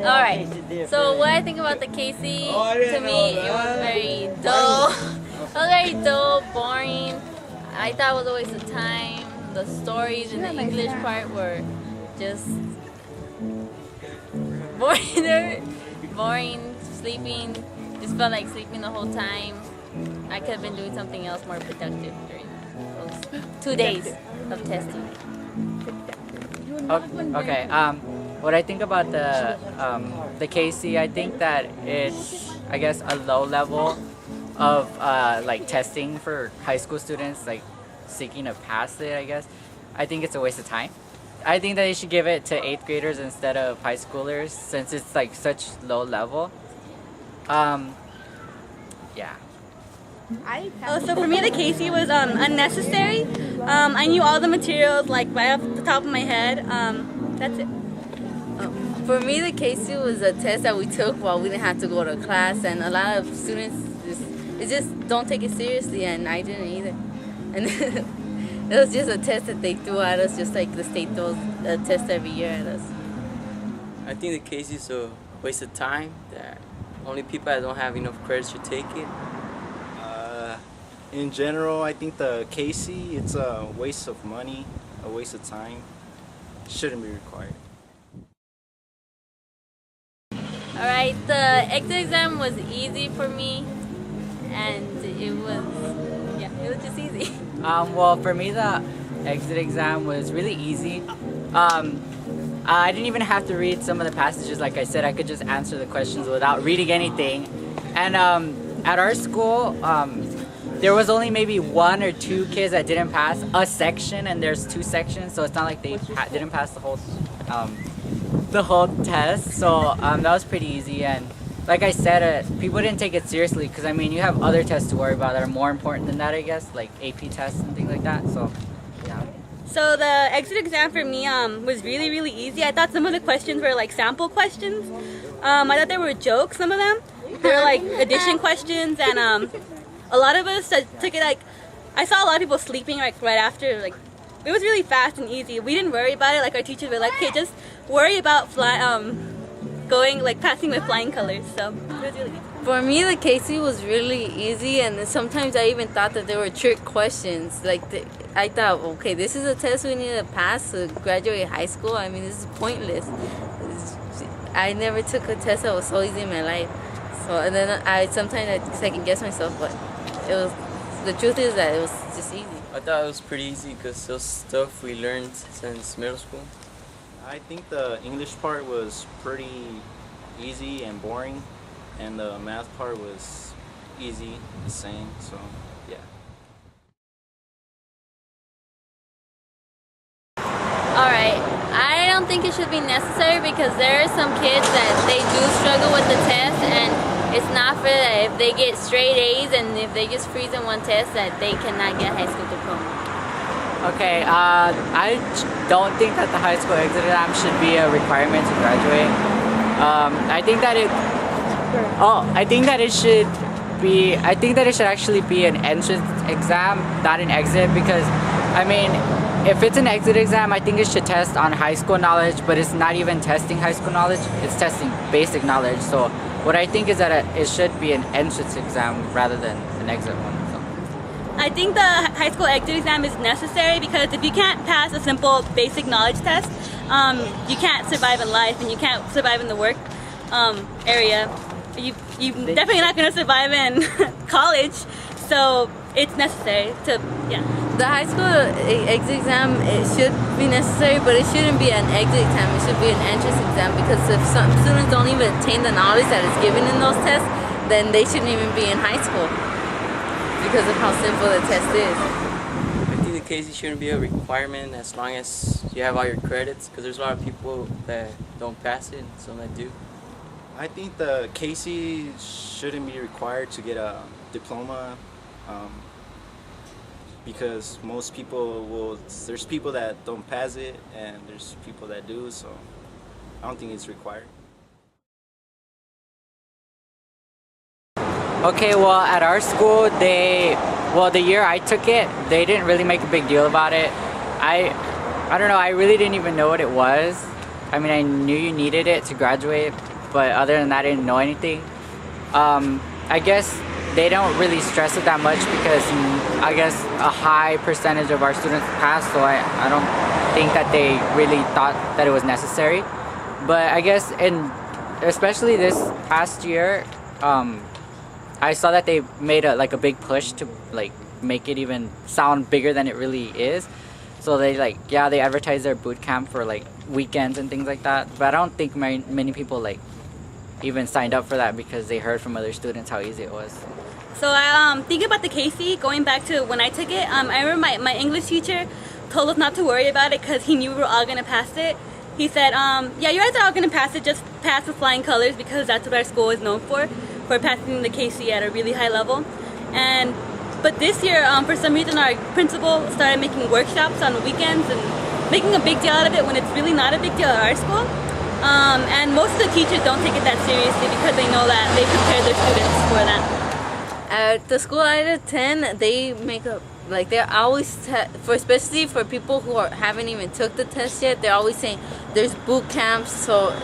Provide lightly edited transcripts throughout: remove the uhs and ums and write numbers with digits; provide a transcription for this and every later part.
Alright, so what I think about the CAHSEE, to me, it was very dull. It was very dull, boring. I thought it was a waste of time. The stories in the English part were just boring, sleeping. Just felt like sleeping the whole time. I could have been doing something else more productive during those 2 days of testing. Okay. What I think about the CAHSEE, I think that it's, I guess, a low level of like testing for high school students, like seeking to pass it. I guess I think it's a waste of time. I think that they should give it to 8th graders instead of high schoolers, since it's like such low level. Yeah. So for me, the CAHSEE was unnecessary. I knew all the materials like right off the top of my head. That's it. For me, the CAHSEE was a test that we took while we didn't have to go to class, and a lot of students just don't take it seriously, and I didn't either. And it was just a test that they threw at us, just like the state throws a test every year at us. I think the CAHSEE is a waste of time. That only people that don't have enough credits should take it. In general, I think the CAHSEE, it's a waste of money, a waste of time. Shouldn't be required. Alright, the exit exam was easy for me, and it was just easy. Well, for me, the exit exam was really easy. I didn't even have to read some of the passages. Like I said, I could just answer the questions without reading anything. And at our school, there was only maybe 1 or 2 kids that didn't pass a section, and there's 2 sections, so it's not like they didn't pass the whole test. So that was pretty easy. And like I said, people didn't take it seriously, because I mean, you have other tests to worry about that are more important than that, I guess, like AP tests and things like that. So yeah. So the exit exam for me was really, really easy. I thought some of the questions were like sample questions. I thought they were jokes, some of them. They were like addition questions, and a lot of us took it like, I saw a lot of people sleeping like right after. Like, it was really fast and easy. We didn't worry about it. Like, our teachers were like, okay, just worry about passing with flying colors. So it was really easy. For me, the CAHSEE was really easy, and sometimes I even thought that they were trick questions. Like, I thought, okay, this is a test we need to pass to graduate high school. I mean, this is pointless. I never took a test that was so easy in my life. So, and then sometimes I second guess myself, but the truth is that it was just easy. I thought it was pretty easy because it was stuff we learned since middle school. I think the English part was pretty easy and boring, and the math part was easy, the same, so yeah. Alright, I don't think it should be necessary, because there are some kids that they do struggle with the test, and it's not fair that if they get straight A's and if they just freeze in one test, that they cannot get a high school diploma. Okay, I don't think that the high school exit exam should be a requirement to graduate. I think that it should actually be an entrance exam, not an exit, because I mean, if it's an exit exam, I think it should test on high school knowledge, but it's not even testing high school knowledge, it's testing basic knowledge. So what I think is that it should be an entrance exam rather than an exit one. So. I think the high school exit exam is necessary, because if you can't pass a simple basic knowledge test, you can't survive in life, and you can't survive in the work area. You're definitely not going to survive in college, so it's necessary to, yeah. The high school exit exam, it should be necessary, but it shouldn't be an exit exam. It should be an entrance exam, because if some students don't even attain the knowledge that is given in those tests, then they shouldn't even be in high school, because of how simple the test is. I think the CAHSEE shouldn't be a requirement as long as you have all your credits, because there's a lot of people that don't pass it and some that do. I think the CAHSEE shouldn't be required to get a diploma, because most people there's people that don't pass it, and there's people that do, so I don't think it's required. Okay, well, at our school, the year I took it, they didn't really make a big deal about it. I don't know, I really didn't even know what it was. I mean, I knew you needed it to graduate, but other than that, I didn't know anything. I guess they don't really stress it that much because I guess a high percentage of our students passed, so I don't think that they really thought that it was necessary. But I guess especially this past year, I saw that they made a big push to like make it even sound bigger than it really is. So they they advertise their boot camp for like weekends and things like that. But I don't think many people like even signed up for that because they heard from other students how easy it was. So I thinking about the CAHSEE, going back to when I took it, I remember my English teacher told us not to worry about it because he knew we were all gonna pass it. He said, yeah, you guys are all gonna pass it, just pass with flying colors because that's what our school is known for passing the CAHSEE at a really high level. But this year, for some reason, our principal started making workshops on weekends and making a big deal out of it when it's really not a big deal at our school. And most of the teachers don't take it that seriously because they know that they prepare their students for that. At the school I attend, they make a they're always especially for people who haven't even took the test yet. They're always saying there's boot camps so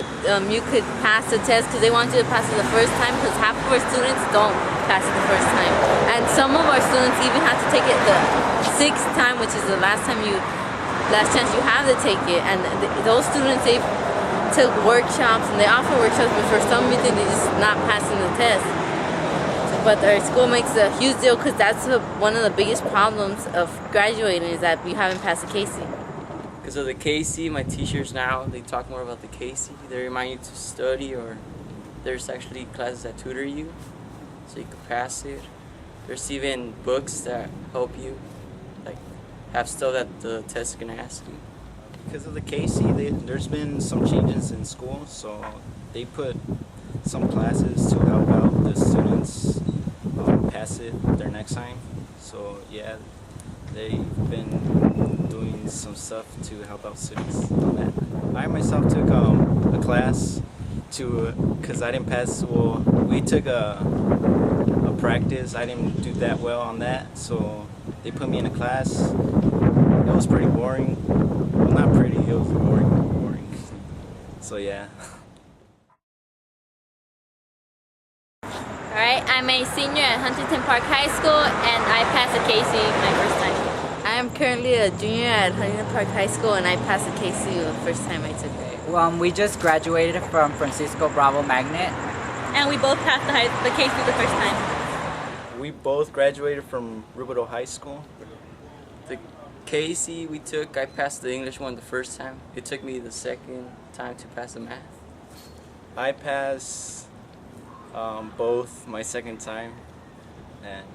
you could pass the test because they want you to pass it the first time because half of our students don't pass it the first time, and some of our students even have to take it the sixth time, which is the last chance you have to take it. And those students, they took workshops and they offer workshops, but for some reason they're just not passing the test. But our school makes a huge deal because that's one of the biggest problems of graduating is that you haven't passed the CAHSEE. Because of the CAHSEE, my teachers now, they talk more about the CAHSEE. They remind you to study, or there's actually classes that tutor you so you can pass it. There's even books that help you, like have stuff that the test is going to ask you. Because of the CAHSEE, there's been some changes in school, so they put some classes to help out the students pass it their next time. So yeah, they've been doing some stuff to help out students on that. I myself took a class because I didn't pass. Well, we took a practice. I didn't do that well on that, so they put me in a class. It was pretty boring. Well, not pretty. It was boring. So yeah. Alright, I'm a senior at Huntington Park High School and I passed the CAHSEE my first time. I am currently a junior at Huntington Park High School and I passed the CAHSEE the first time I took it. We just graduated from Francisco Bravo Magnet. And we both passed the CAHSEE the first time. We both graduated from Rubidoux High School. The CAHSEE we took, I passed the English one the first time. It took me the second time to pass the math. I passed both my second time, and